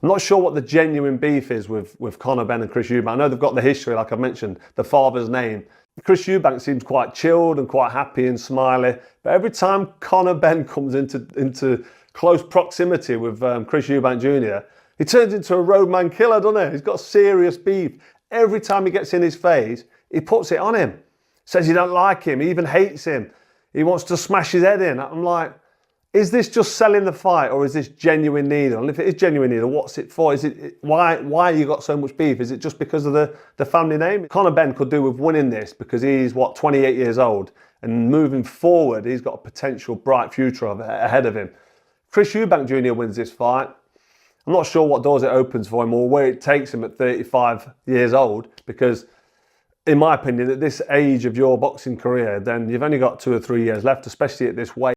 I'm not sure what the genuine beef is with Conor Benn and Chris Eubank. I know they've got the history, like I mentioned, the father's name. Chris Eubank seems quite chilled and quite happy and smiley, but every time Conor Benn comes into close proximity with Chris Eubank Jr., he turns into a roadman killer, doesn't he? He's got serious beef. Every time he gets in his face, he puts it on him. Says he don't like him, he even hates him. He wants to smash his head in. I'm like, is this just selling the fight or is this genuine needle? And if it is genuine needle, what's it for? Is it why you got so much beef? Is it just because of the family name? Conor Benn could do with winning this because he's, 28 years old, and moving forward, he's got a potential bright future ahead of him. Chris Eubank Jr. wins this fight. I'm not sure what doors it opens for him or where it takes him at 35 years old, because in my opinion, at this age of your boxing career, then you've only got 2 or 3 years left, especially at this weight.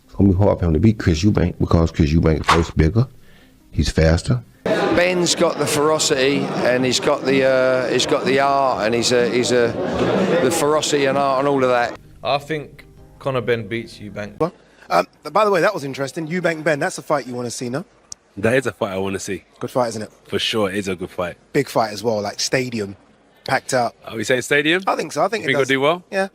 It's going to be hard for him to beat Chris Eubank because Chris Eubank is first bigger, he's faster. Ben's got the ferocity and he's got the art and he's the ferocity and art and all of that. I think Conor Benn beats Eubank. By the way, that was interesting. Eubank Ben, that's a fight you want to see, no? That is a fight I want to see. Good fight, isn't it? For sure, it is a good fight. Big fight as well, like stadium, packed out. Are we saying stadium? I think so. I think you think it'll do well? Yeah.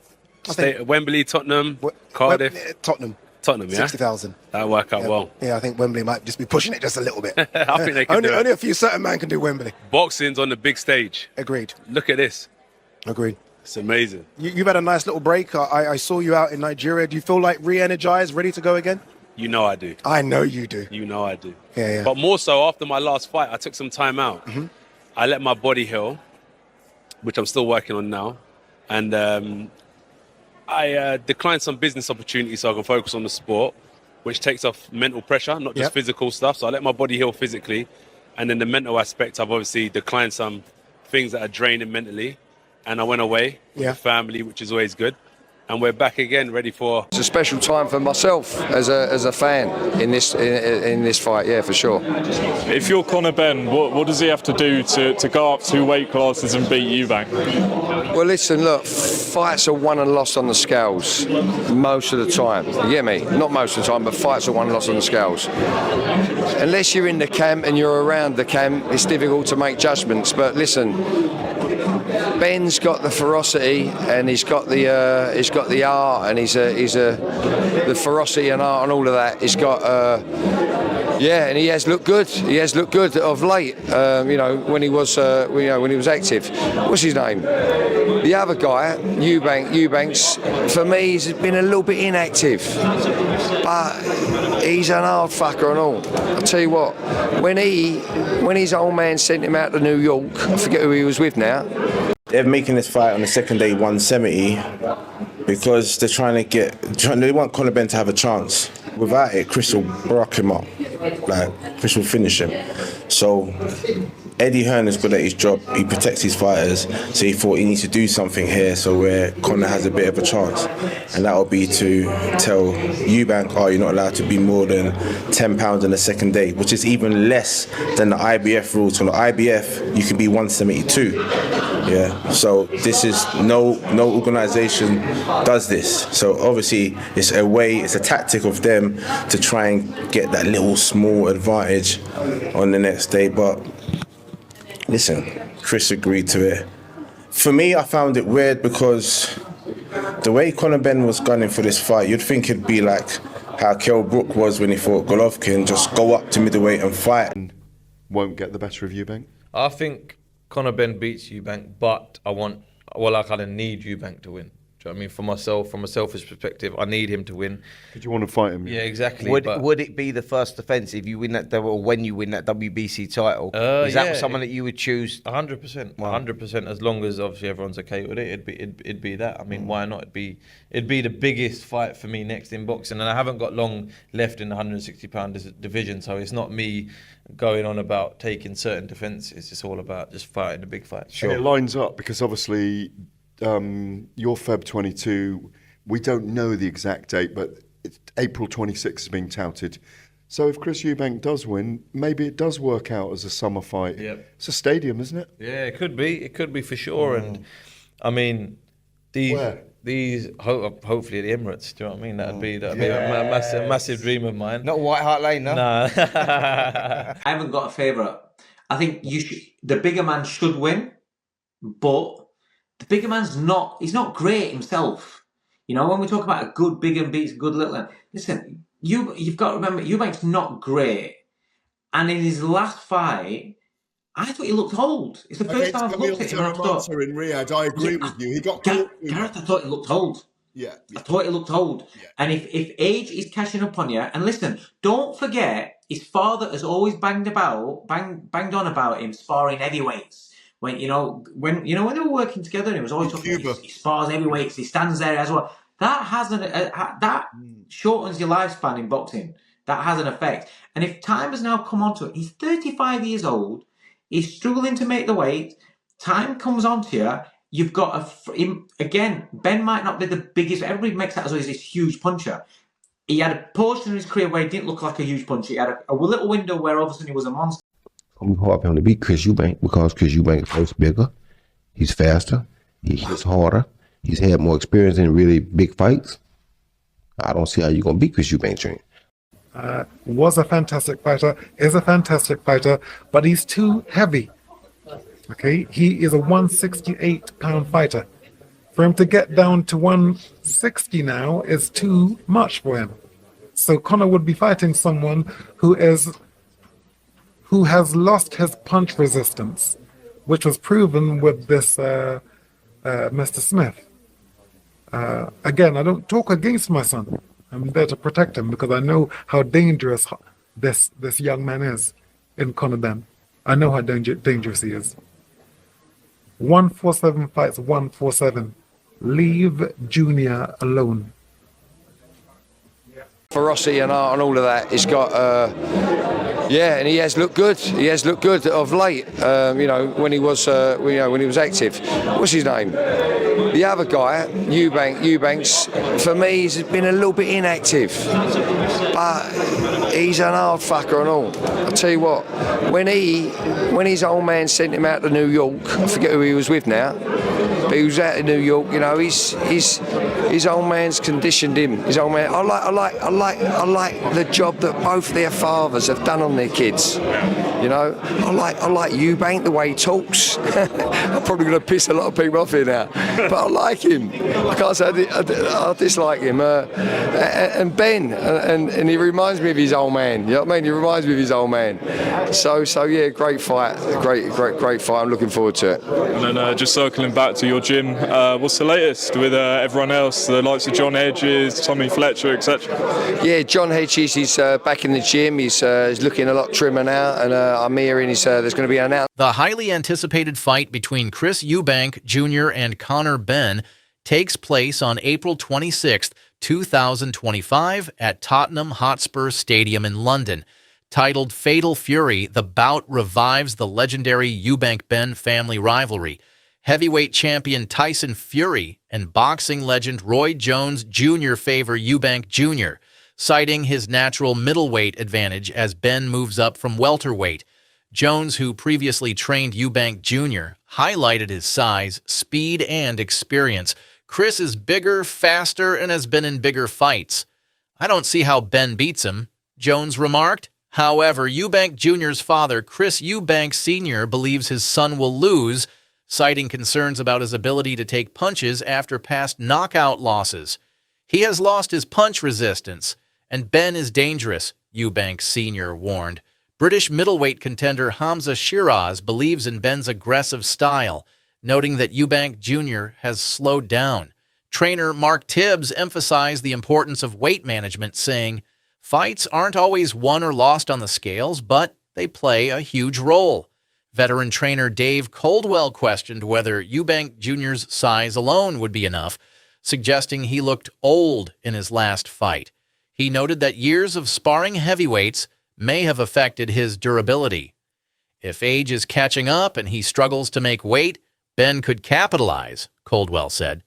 Wembley, Tottenham, Cardiff. Tottenham, yeah? 60,000. That'll work out well. Yeah, I think Wembley might just be pushing it just a little bit. I think they can do it. Only a few certain men can do Wembley. Boxing's on the big stage. Agreed. Look at this. Agreed. It's amazing. You've had a nice little break. I saw you out in Nigeria. Do you feel like re-energized, ready to go again? You know I do. I know you do. You know I do. Yeah. But more so after my last fight, I took some time out. Mm-hmm. I let my body heal, which I'm still working on now. And I declined some business opportunities so I can focus on the sport, which takes off mental pressure, not just physical stuff. So I let my body heal physically. And then the mental aspect, I've obviously declined some things that are draining mentally. And I went away with the family, which is always good. And we're back again, ready for... It's a special time for myself as a fan in this fight, yeah, for sure. If you're Conor Benn, what does he have to do to go up 2 weight classes and beat Eubank? Well, listen, look, fights are won and lost on the scales most of the time. You get me? Not most of the time, but fights are won and lost on the scales. Unless you're in the camp and you're around the camp, it's difficult to make judgments. But listen, Ben's got the ferocity and he's got the art and he's the ferocity and art and all of that. He's got and he has looked good. He has looked good of late. When he was active. What's his name? The other guy, Eubanks. For me, he's been a little bit inactive, but he's an hard fucker and all. I'll tell you what. When his old man sent him out to New York, I forget who he was with now. They're making this fight on the second day 170 because they want Conor Benn to have a chance. Without it, Chris will rock him up. Chris will finish him. So Eddie Hearn is good at his job. He protects his fighters. So he thought he needs to do something here so where Conor has a bit of a chance. And that will be to tell Eubank, you're not allowed to be more than 10 pounds in the second day, which is even less than the IBF rules. So the IBF, you can be 172. Yeah. So this is no organisation does this. So obviously it's a tactic of them to try and get that little small advantage on the next day. But listen, Chris agreed to it. For me, I found it weird because the way Conor Benn was gunning for this fight, you'd think it'd be like how Kell Brook was when he fought Golovkin, just go up to middleweight and fight. Won't get the better of Eubank? I think Conor Benn beats Eubank, but I kind of need Eubank to win. Do you know what I mean? For myself, from a selfish perspective, I need him to win. Did you want to fight him? Yeah, exactly. Would it be the first defence if you win that, or when you win that WBC title? Is that someone that you would choose? 100%, 100%. As long as obviously everyone's okay with it, it'd be that. I mean, why not? It'd be the biggest fight for me next in boxing, and I haven't got long left in the 160-pound division, so it's not me going on about taking certain defences. It's all about just fighting the big fight. Sure. And it lines up because obviously. Your Feb 22, we don't know the exact date, but April 26 is being touted. So if Chris Eubank does win, maybe it does work out as a summer fight. Yep. It's a stadium, isn't it? Yeah, it could be. It could be for sure. And I mean, Where? hopefully the Emirates. Do you know what I mean? That'd be a massive dream of mine. Not White Hart Lane, no. No. I haven't got a favourite. I think the bigger man should win, but the bigger man's he's not great himself. You know, when we talk about a good big and beats a good little man, listen, you've got to remember, Eubank's not great. And in his last fight, I thought he looked old. It's the first time I've looked at him. In Riyadh, I agree with you. He got Gareth, I thought he looked old. Yeah. I thought he looked old. Yeah. And if age is catching up on you, and listen, don't forget, his father has always banged on about him sparring heavyweights. When they were working together, and he was always talking about he spars heavyweights, he stands there as well. That shortens your lifespan in boxing. That has an effect. And if time has now come onto it, he's 35 years old, he's struggling to make the weight, time comes onto you, you've got again, Ben might not be the biggest, everybody makes that as always this huge puncher. He had a portion of his career where he didn't look like a huge puncher. He had a little window where all of a sudden he was a monster. It's going to be hard for him to beat Chris Eubank because Chris Eubank is first bigger, he's faster, he hits harder, he's had more experience in really big fights. I don't see how you're going to beat Chris Eubank, Jr. Was a fantastic fighter, is a fantastic fighter, but he's too heavy. Okay, he is a 168-pound fighter. For him to get down to 160 now is too much for him. So Conor would be fighting someone who has lost his punch resistance, which was proven with this Mr. Smith. Again, I don't talk against my son. I'm there to protect him because I know how dangerous this young man is in Conor Benn. I know how dangerous he is. 147 fights, 147. Leave Junior alone. Ferocity and art and all of that. He's got, and he has looked good. He has looked good of late. When he was active. What's his name? The other guy, Eubanks, for me, he's been a little bit inactive, but he's an hard fucker and all. I'll tell you what, when his old man sent him out to New York, I forget who he was with now, but he was out in New York. His old man's conditioned him. His old man. I like the job that both their fathers have done on their kids. I like Eubank, the way he talks. I'm probably going to piss a lot of people off here now, but I like him. I can't say I dislike him. And Ben, and he reminds me of his old man. You know what I mean? He reminds me of his old man. So yeah, great fight, great fight. I'm looking forward to it. And then just circling back to your gym, what's the latest with everyone else, the likes of John Hedges, Tommy Fletcher, etc.? Yeah, John Hedges, he's back in the gym. He's looking a lot trimmer now, and I'm hearing there's going to be an announcement. The highly anticipated fight between Chris Eubank Jr. and Conor Benn takes place on April 26, 2025 at Tottenham Hotspur Stadium in London. Titled Fatal Fury, the bout revives the legendary Eubank-Benn family rivalry. Heavyweight champion Tyson Fury and boxing legend Roy Jones Jr. favor Eubank Jr., citing his natural middleweight advantage as Benn moves up from welterweight. Jones, who previously trained Eubank Jr., highlighted his size, speed, and experience. Chris is bigger, faster, and has been in bigger fights. I don't see how Benn beats him, Jones remarked. However, Eubank Jr.'s father, Chris Eubank Sr., believes his son will lose, citing concerns about his ability to take punches after past knockout losses. He has lost his punch resistance, and Benn is dangerous, Eubank Sr. warned. British middleweight contender Hamza Shiraz believes in Benn's aggressive style, noting that Eubank Jr. has slowed down. Trainer Mark Tibbs emphasized the importance of weight management, saying, "Fights aren't always won or lost on the scales, but they play a huge role." Veteran trainer Dave Coldwell questioned whether Eubank Jr.'s size alone would be enough, suggesting he looked old in his last fight. He noted that years of sparring heavyweights may have affected his durability. If age is catching up and he struggles to make weight, Benn could capitalize, Coldwell said.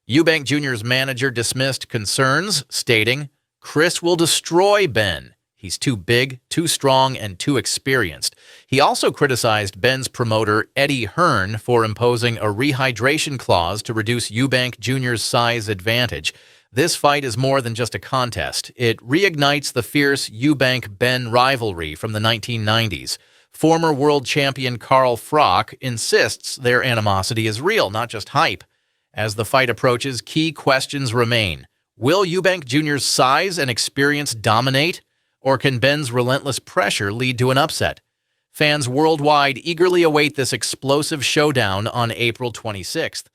Eubank Jr.'s manager dismissed concerns, stating, "Chris will destroy Benn. He's too big, too strong, and too experienced. He also criticized Benn's promoter, Eddie Hearn, for imposing a rehydration clause to reduce Eubank Jr.'s size advantage. This fight is more than just a contest. It reignites the fierce Eubank-Benn rivalry from the 1990s. Former world champion Carl Froch insists their animosity is real, not just hype. As the fight approaches, key questions remain. Will Eubank Jr.'s size and experience dominate, or can Benn's relentless pressure lead to an upset? Fans worldwide eagerly await this explosive showdown on April 26th.